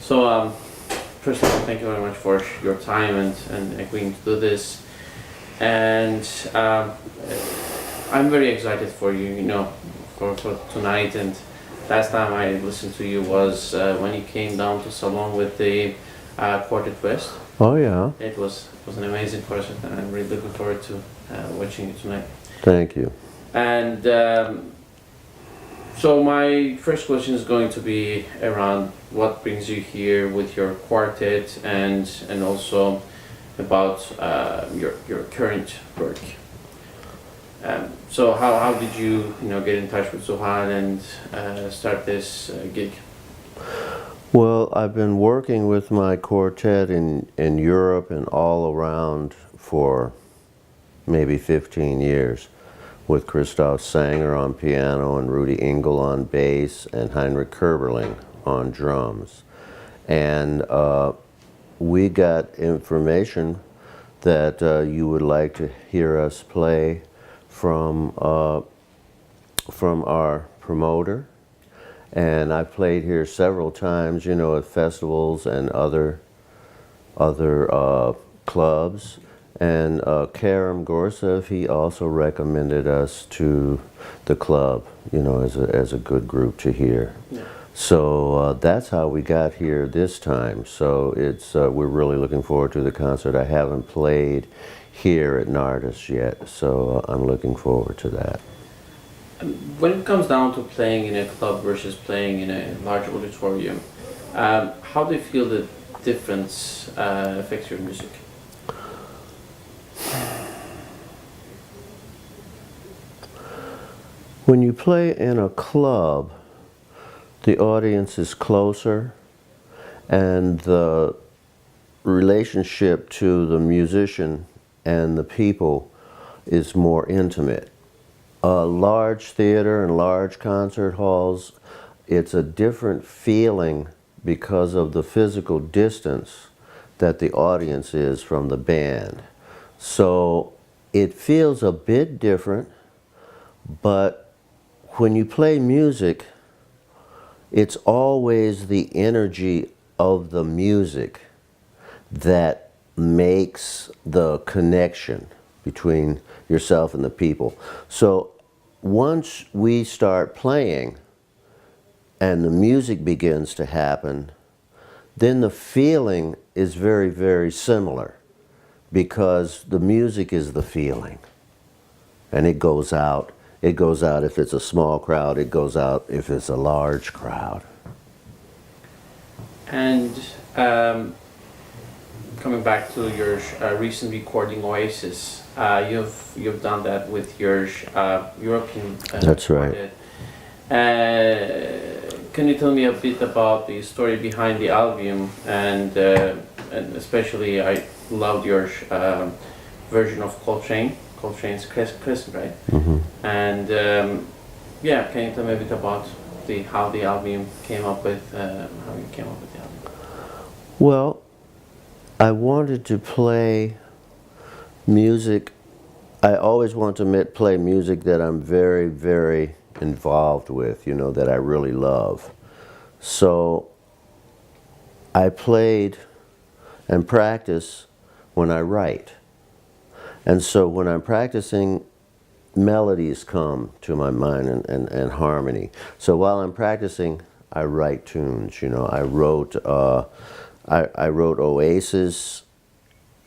So, first of all, thank you very much for your time and agreeing to do this. And I'm very excited for you, for tonight. And last time I listened to you was when you came down to Salon with the Quartet West. Oh yeah. It was an amazing concert, and I'm really looking forward to watching you tonight. Thank you. And so my first question is going to be around what brings you here with your quartet, and also about your current work. So how did you get in touch with Zuhal and start this gig? Well, I've been working with my quartet in Europe and all around for maybe 15 years, with Christoph Sanger on piano and Rudy Engel on bass and Heinrich Kerberling on drums. And we got information that you would like to hear us play from our promoter. And I've played here several times, at festivals and other clubs. And Karim Gorsev, he also recommended us to the club, as a good group to hear. Yeah. So that's how we got here this time. So it's we're really looking forward to the concert. I haven't played here at Nardis yet, so I'm looking forward to that. When it comes down to playing in a club versus playing in a large auditorium, how do you feel the difference affects your music? When you play in a club, the audience is closer, and the relationship to the musician and the people is more intimate. A large theater and large concert halls, it's a different feeling because of the physical distance that the audience is from the band. So it feels a bit different, but when you play music, it's always the energy of the music that makes the connection between yourself and the people. So once we start playing and the music begins to happen, then the feeling is very, very similar, because the music is the feeling, and it goes out. It goes out if it's a small crowd, it goes out if it's a large crowd. And coming back to your recent recording Oasis, you've done that with your European That's right. Can you tell me a bit about the story behind the album, and especially I loved your version of Coltrane's Crescent, right? Mm-hmm. And can you tell me a bit about how the album came up with how you came up with the album? Well, I wanted to play music. I always want to play music that I'm very, very involved with, that I really love. So I played and practice when I write. And so when I'm practicing, melodies come to my mind and harmony. So while I'm practicing, I write tunes. I wrote Oasis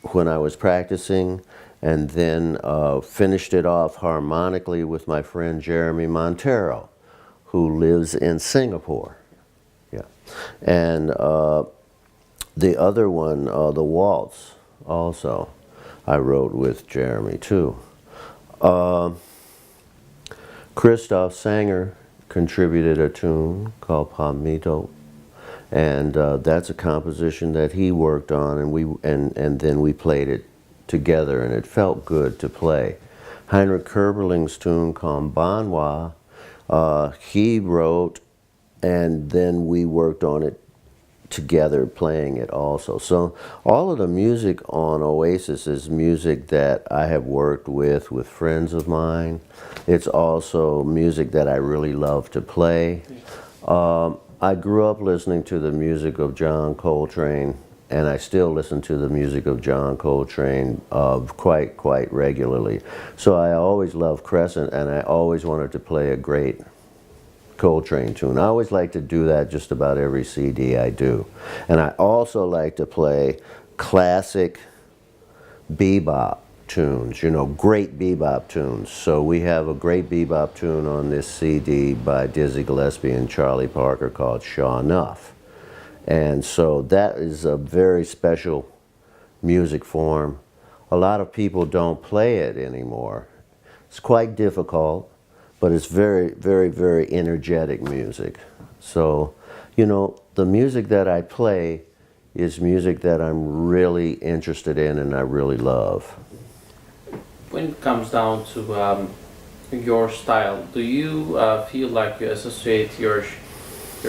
when I was practicing, and then finished it off harmonically with my friend Jeremy Montero, who lives in Singapore. Yeah, and the other one, the waltz, also I wrote with Jeremy too. Christoph Sanger contributed a tune called Palmito, and that's a composition that he worked on, and then we played it together, and it felt good to play. Heinrich Kerberling's tune called Banwa, he wrote, and then we worked on it together, playing it also. So all of the music on Oasis is music that I have worked with friends of mine. It's also music that I really love to play. I grew up listening to the music of John Coltrane, and I still listen to the music of John Coltrane quite regularly. So I always loved Crescent, and I always wanted to play a great Coltrane tune. I always like to do that just about every CD I do. And I also like to play classic bebop tunes, you know, great bebop tunes. So we have a great bebop tune on this CD by Dizzy Gillespie and Charlie Parker called Sure Enough. And so that is a very special music form. A lot of people don't play it anymore. It's quite difficult, but it's very energetic music. So, you know, the music that I play is music that I'm really interested in and I really love. When it comes down to your style, do you feel like you associate your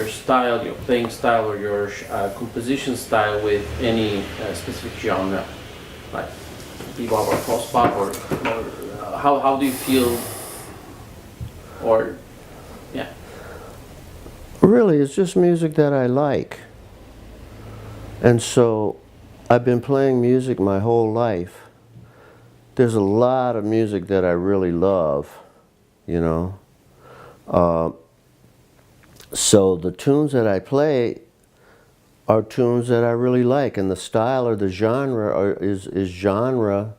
style, your playing style, or your composition style with any specific genre, like bebop or post-bop, or how do you feel, or yeah? Really, it's just music that I like. And so I've been playing music my whole life. There's a lot of music that I really love, you know. So the tunes that I play are tunes that I really like, and the style or the genre is genre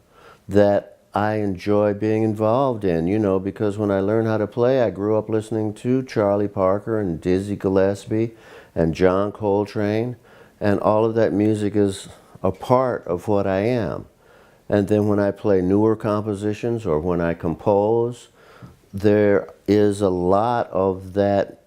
that I enjoy being involved in, you know, because when I learned how to play, I grew up listening to Charlie Parker and Dizzy Gillespie and John Coltrane, and all of that music is a part of what I am. And then when I play newer compositions or when I compose, there is a lot of that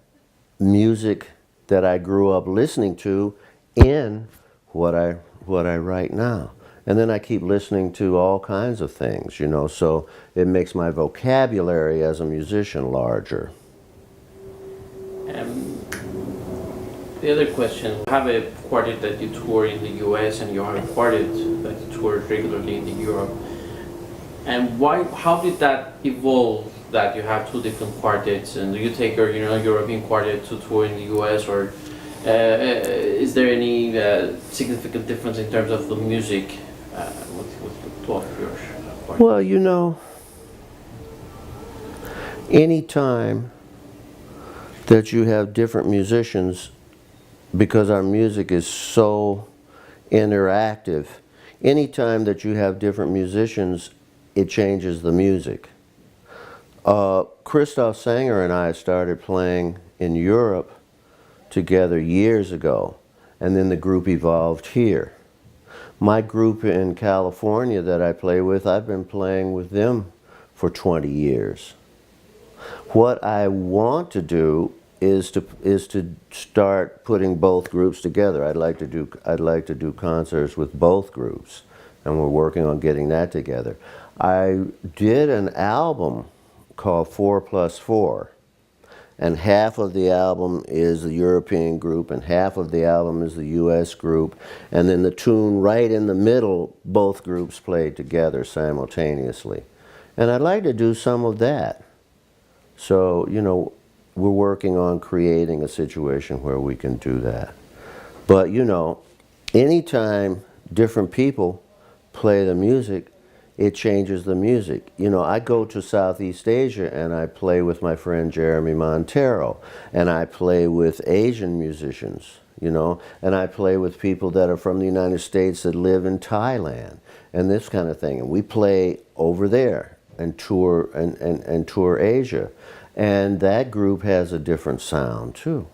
music that I grew up listening to in what I write now. And then I keep listening to all kinds of things, you know, so it makes my vocabulary as a musician larger. The other question, you have a quartet that you tour in the US and you have a quartet that you tour regularly in Europe. And how did that evolve, that you have two different quartets, and do you take your European quartet to tour in the US, or is there any significant difference in terms of the music with the two of yours? Well, you know, any time that you have different musicians, because our music is so interactive, anytime that you have different musicians, it changes the music. Christoph Sanger and I started playing in Europe together years ago, and then the group evolved here. My group in California that I play with, I've been playing with them for 20 years. What I want to do is to start putting both groups together. I'd like to do concerts with both groups, and we're working on getting that together. I did an album called 4+4, and half of the album is the European group and half of the album is the US group, and then the tune right in the middle, both groups played together simultaneously. And I'd like to do some of that. So, you know, we're working on creating a situation where we can do that. But, you know, anytime different people play the music, it changes the music. You know, I go to Southeast Asia and I play with my friend Jeremy Montero, and I play with Asian musicians, you know, and I play with people that are from the United States that live in Thailand and this kind of thing. And we play over there and tour and tour Asia. And that group has a different sound too.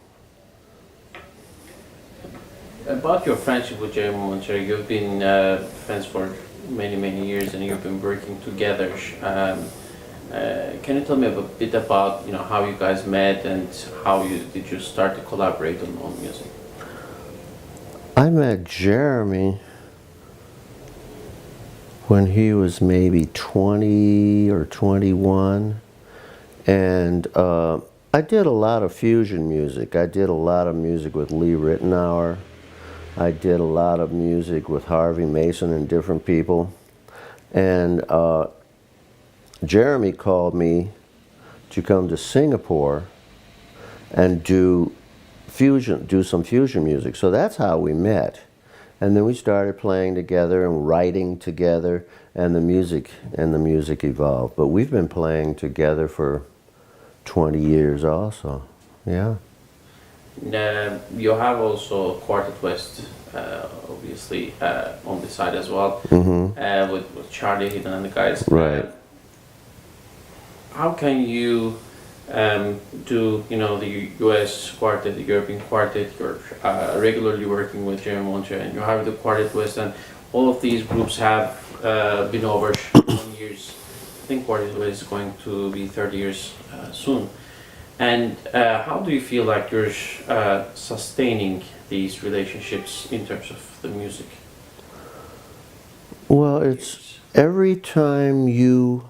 About your friendship with Jeremy Montero, you've been friends for many years, and you've been working together. Can you tell me a bit about how you guys met and how did you start to collaborate on music? I met Jeremy when he was maybe 20 or 21. And I did a lot of fusion music. I did a lot of music with Lee Ritenour. I did a lot of music with Harvey Mason and different people. And Jeremy called me to come to Singapore and do do some fusion music. So that's how we met. And then we started playing together and writing together, and the music evolved. But we've been playing together for 20 years also. Yeah. You have also Quartet West, obviously, on the side as well, with Charlie Heaton and the guys. Right. How can you do, the US quartet, the European quartet, you're regularly working with Jeremy Montre, and you have the Quartet West, and all of these groups have been over 20 years. I think Quartet West is going to be 30 years soon. And how do you feel like you're sustaining these relationships in terms of the music? Well, it's every time you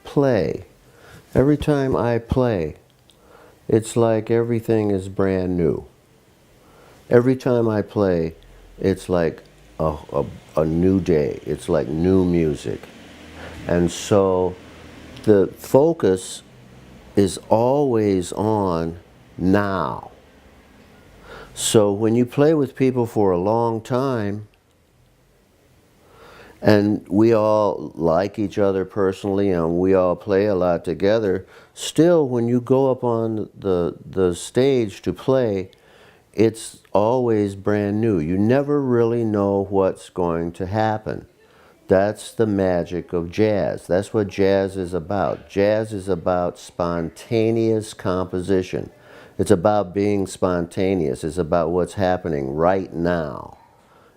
play, every time I play, it's like everything is brand new. Every time I play, it's like a new day. It's like new music. And so the focus is always on now. So when you play with people for a long time, and we all like each other personally, and we all play a lot together, still when you go up on the stage to play, it's always brand new. You never really know what's going to happen. That's the magic of jazz. That's what jazz is about. Jazz is about spontaneous composition. It's about being spontaneous. It's about what's happening right now.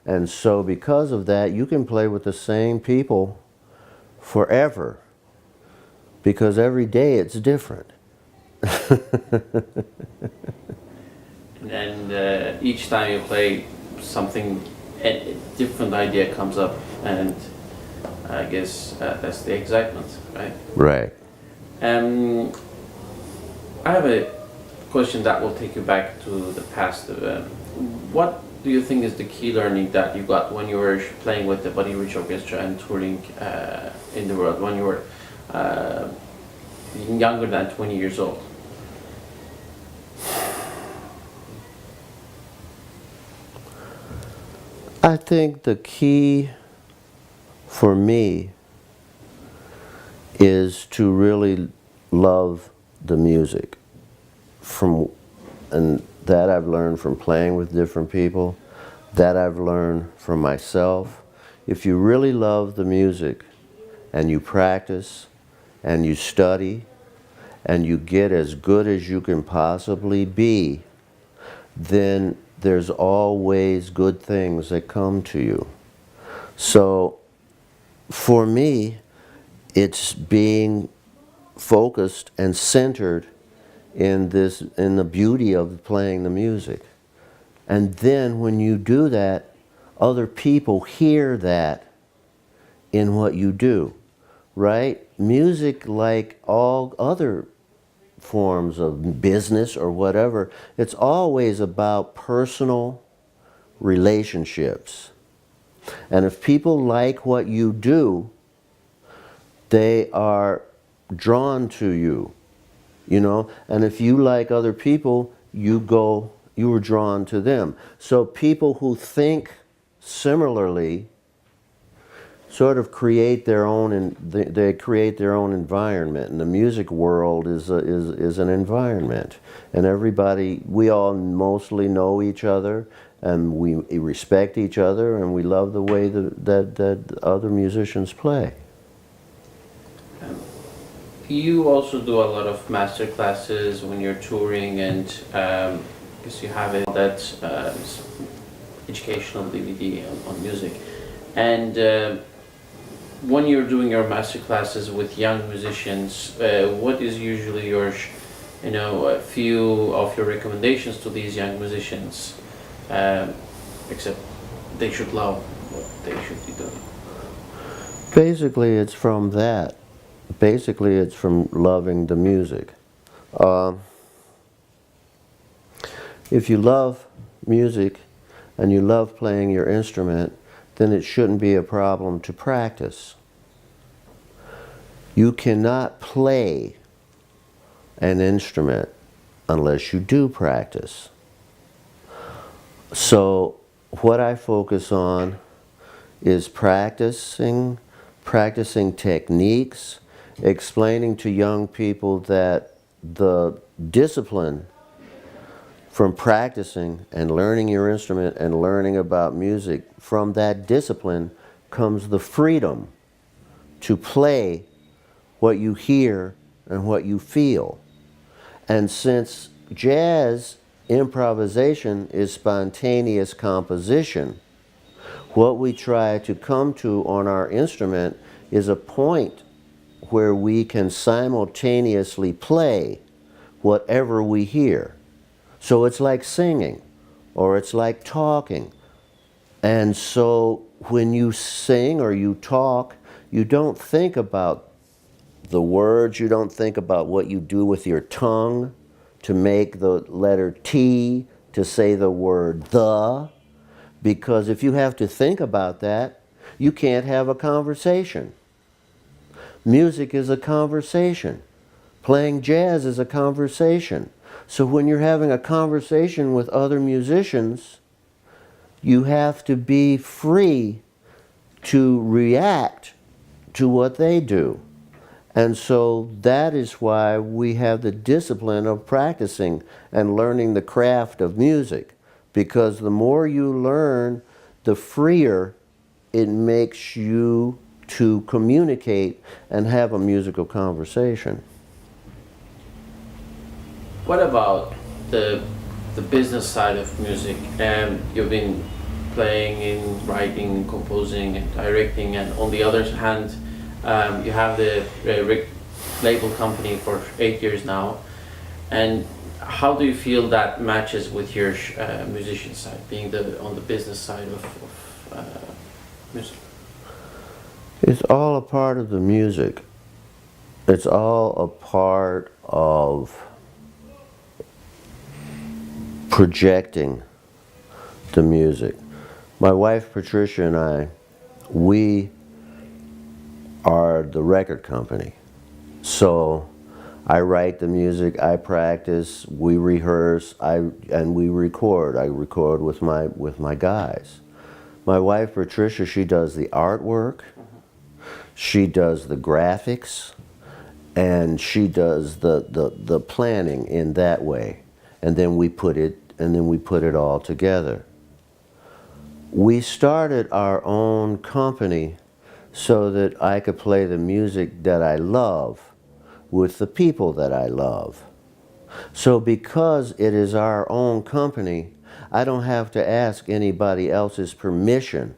And so because of that, you can play with the same people forever, because every day it's different. And each time you play, something, a different idea comes up, and I guess that's the excitement, right? Right. I have a question that will take you back to the past. What do you think is the key learning that you got when you were playing with the Buddy Rich Orchestra and touring in the world, when you were younger than 20 years old? I think the key for me is to really love the music, and that I've learned from playing with different people, that I've learned from myself. If you really love the music and you practice and you study and you get as good as you can possibly be, then there's always good things that come to you. So for me, it's being focused and centered in the beauty of playing the music. And then when you do that, other people hear that in what you do, right? Music, like all other forms of business or whatever, it's always about personal relationships. And if people like what you do, they are drawn to you, and if you like other people, you are drawn to them. So people who think similarly sort of create their own, and they create their own environment. And the music world is an environment, and we all mostly know each other, and we respect each other, and we love the way that other musicians play. You also do a lot of master classes when you're touring, and because you have that educational DVD on music, and when you're doing your master classes with young musicians, what is usually your, a few of your recommendations to these young musicians, except they should love what they should be doing? Basically, it's from that. Basically, it's from loving the music. If you love music and you love playing your instrument, then it shouldn't be a problem to practice. You cannot play an instrument unless you do practice. So what I focus on is practicing techniques, explaining to young people that the discipline from practicing and learning your instrument and learning about music, from that discipline comes the freedom to play what you hear and what you feel. And since jazz improvisation is spontaneous composition, what we try to come to on our instrument is a point where we can simultaneously play whatever we hear. So it's like singing, or it's like talking. And so when you sing or you talk, you don't think about the words, you don't think about what you do with your tongue to make the letter T, to say the word the, because if you have to think about that, you can't have a conversation. Music is a conversation. Playing jazz is a conversation. So when you're having a conversation with other musicians, you have to be free to react to what they do. And so that is why we have the discipline of practicing and learning the craft of music. Because the more you learn, the freer it makes you to communicate and have a musical conversation. What about the business side of music? You've been playing in writing, composing, and directing, and on the other hand, you have the label company for 8 years now. And how do you feel that matches with your musician side, being on the business side of music? It's all a part of the music. It's all a part of projecting the music. My wife Patricia and I, we are the record company. So I write the music, I practice, we rehearse, and we record. I record with my guys. My wife Patricia, she does the artwork, she does the graphics, and she does the planning in that way. And then we put it all together. We started our own company so that I could play the music that I love with the people that I love. So because it is our own company, I don't have to ask anybody else's permission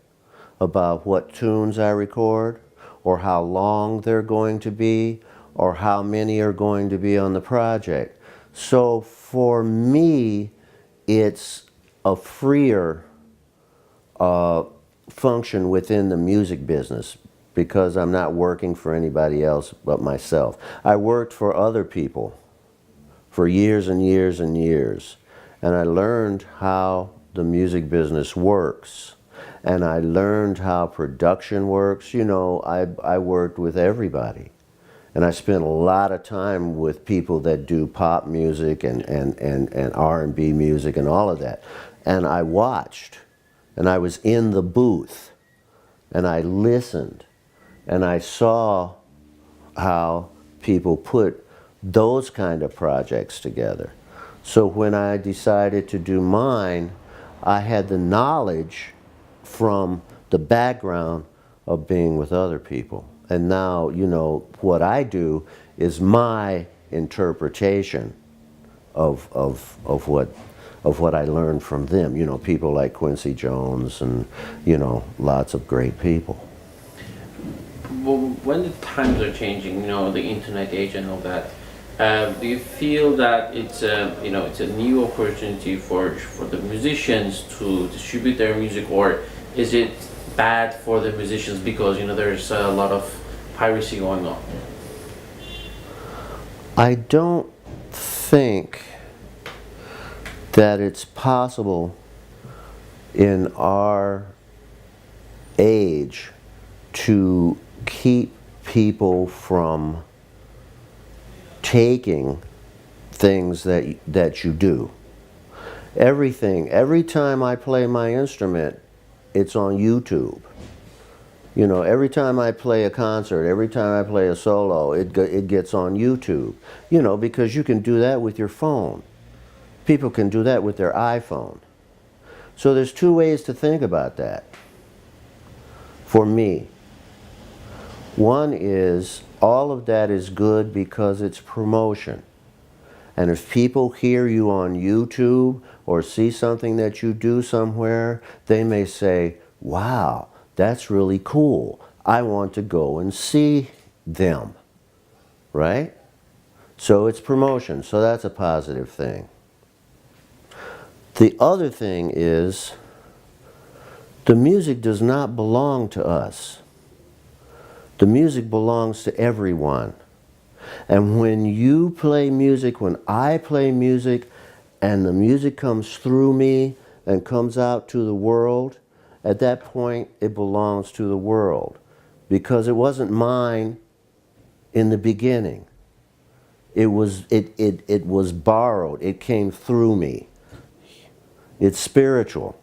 about what tunes I record, or how long they're going to be, or how many are going to be on the project. So for me, it's a freer function within the music business, because I'm not working for anybody else but myself. I worked for other people for years and years and years, and I learned how the music business works, and I learned how production works. You know, I worked with everybody, and I spent a lot of time with people that do pop music and R&B music and all of that, and I watched, and I was in the booth, and I listened, and I saw how people put those kind of projects together. So when I decided to do mine, I had the knowledge from the background of being with other people. And now, you know, what I do is my interpretation of what I learned from them. You know, people like Quincy Jones and, you know, lots of great people. Well, when the times are changing, you know, the internet age and all that, do you feel that it's a new opportunity for the musicians to distribute their music, or is it bad for the musicians because, you know, there's a lot of piracy going on? I don't think that it's possible in our age to keep people from taking things that you do. Everything, every time I play my instrument, it's on YouTube. You know, every time I play a concert, every time I play a solo, it gets on YouTube. You know, because you can do that with your phone. People can do that with their iPhone. So there's two ways to think about that for me. One is all of that is good because it's promotion. And if people hear you on YouTube or see something that you do somewhere, they may say, wow, that's really cool. I want to go and see them, right? So it's promotion, so that's a positive thing. The other thing is, the music does not belong to us. The music belongs to everyone. And when you play music, when I play music, and the music comes through me and comes out to the world, at that point it belongs to the world. Because it wasn't mine in the beginning. It was borrowed. It came through me. It's spiritual.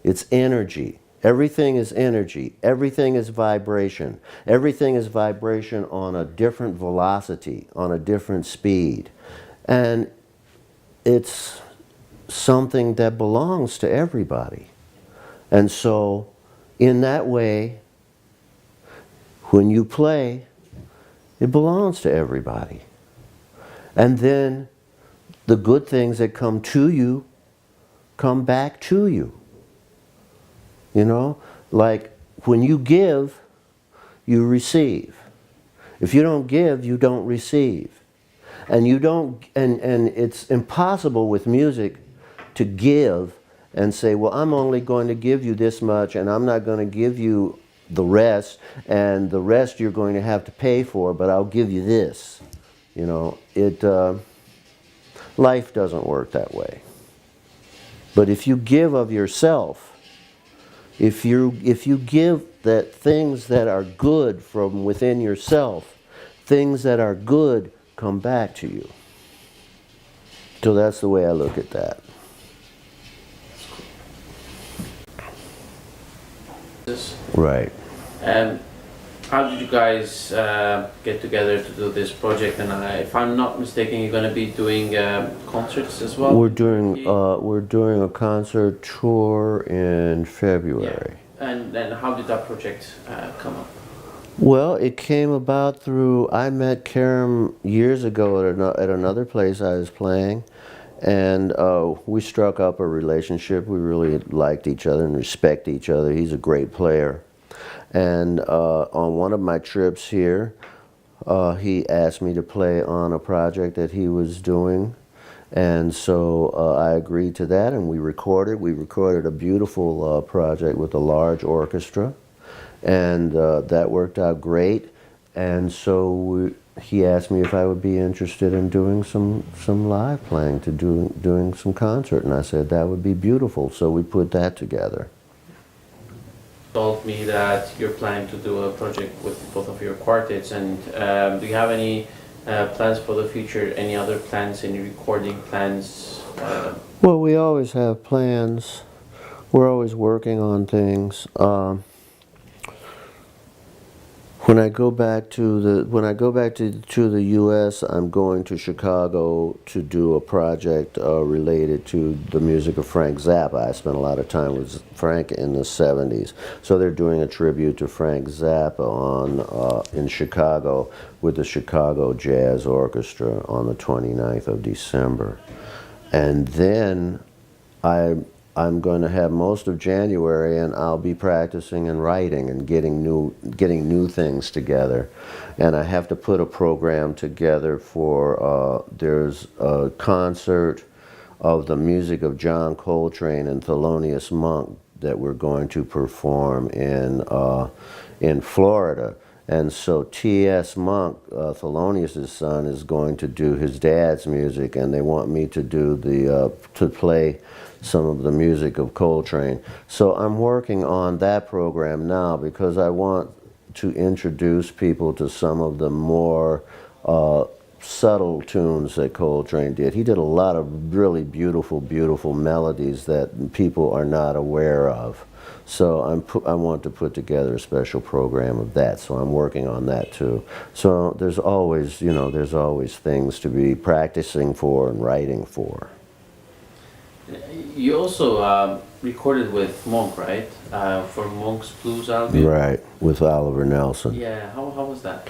It's energy. Everything is energy. Everything is vibration. Everything is vibration on a different velocity, on a different speed. And it's something that belongs to everybody. And so, in that way, when you play, it belongs to everybody. And then the good things that come to you come back to you. You know, like when you give, you receive. If you don't give, you don't receive. And you don't, and it's impossible with music to give and say, well, I'm only going to give you this much and I'm not going to give you the rest, and the rest you're going to have to pay for, but I'll give you this. You know, life doesn't work that way. But if you give of yourself, if you give that things that are good from within yourself, things that are good come back to you. So that's the way I look at that. Right. How did you guys get together to do this project? And if I'm not mistaken, you're going to be doing concerts as well? We're doing a concert tour in February. Yeah. And how did that project come up? Well, it came about through, I met Karim years ago at another place I was playing, and we struck up a relationship. We really liked each other and respect each other. He's a great player. And on one of my trips here, he asked me to play on a project that he was doing. And so I agreed to that, and we recorded a beautiful project with a large orchestra. And that worked out great. And so he asked me if I would be interested in doing some live playing, doing some concert. And I said that would be beautiful. So we put that together. Told me that you're planning to do a project with both of your quartets, and do you have any plans for the future? Any other plans? Any recording plans? Well, we always have plans. We're always working on things. When I go back to the U.S., I'm going to Chicago to do a project related to the music of Frank Zappa. I spent a lot of time with Frank in the 70s, so they're doing a tribute to Frank Zappa in Chicago with the Chicago Jazz Orchestra on the 29th of December, and then I'm going to have most of January, and I'll be practicing and writing and getting new things together. And I have to put a program together for, there's a concert of the music of John Coltrane and Thelonious Monk that we're going to perform in Florida. And so T.S. Monk, Thelonious' son, is going to do his dad's music, and they want me to do to play some of the music of Coltrane. So I'm working on that program now because I want to introduce people to some of the more subtle tunes that Coltrane did. He did a lot of really beautiful, beautiful melodies that people are not aware of. So I want to put together a special program of that, so I'm working on that too. So there's always, you know, there's always things to be practicing for and writing for. You also recorded with Monk, right? For Monk's Blues album. Right, with Oliver Nelson. Yeah, how was that?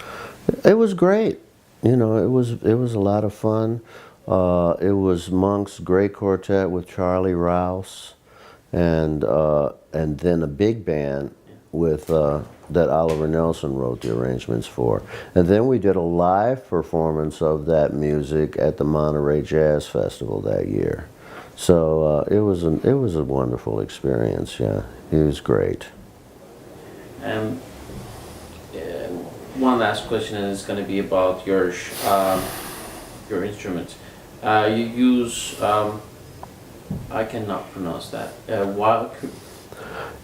It was great. You know, it was a lot of fun. It was Monk's great quartet with Charlie Rouse, and then a big band with that Oliver Nelson wrote the arrangements for. And then we did a live performance of that music at the Monterey Jazz Festival that year. So it was a wonderful experience. Yeah, it was great. One last question is going to be about your instruments. You use I cannot pronounce that.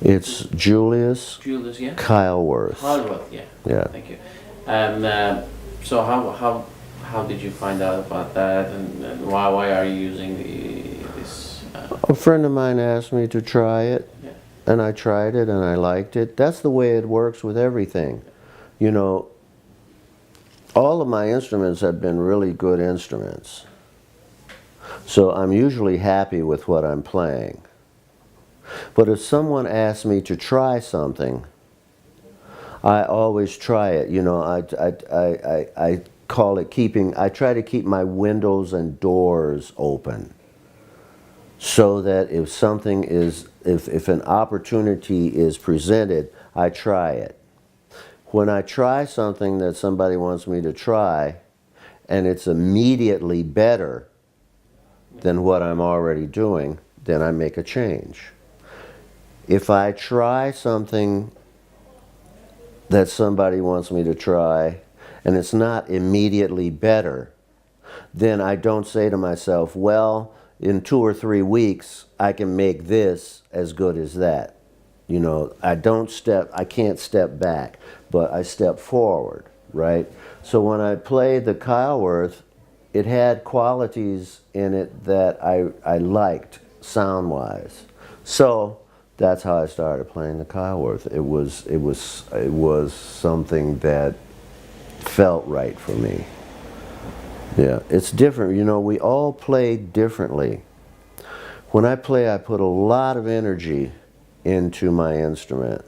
It's Julius Yeah. Kyleworth. Kyleworth, yeah. Yeah. Thank you. And so how did you find out about that, and why are you using this? A friend of mine asked me to try it, Yeah. and I tried it and I liked it. That's the way it works with everything. You know, all of my instruments have been really good instruments. So I'm usually happy with what I'm playing. But if someone asks me to try something, I always try it. You know, I call it I try to keep my windows and doors open, so that if an opportunity is presented, I try it. When I try something that somebody wants me to try, and it's immediately better than what I'm already doing, then I make a change. If I try something that somebody wants me to try, and it's not immediately better, then I don't say to myself, well, in 2 or 3 weeks, I can make this as good as that. You know, I can't step back, but I step forward, right? So when I played the Kyleworth, it had qualities in it that I liked sound-wise. So that's how I started playing the Kyleworth. It was something that felt right for me. Yeah, it's different. You know, we all play differently. When I play, I put a lot of energy into my instrument.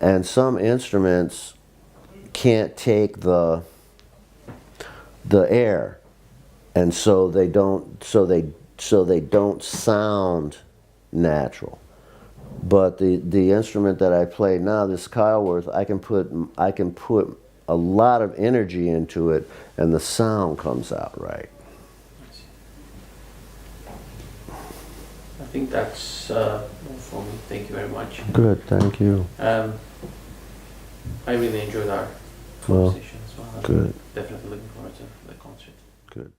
And some instruments can't take the air, and so they don't sound natural. But the instrument that I play now, this Kyleworth, I can put a lot of energy into it, and the sound comes out right. I think that's all for me. Thank you very much. Good, thank you. I really enjoyed our Well, conversation as well. good. Definitely looking forward to the concert. Good.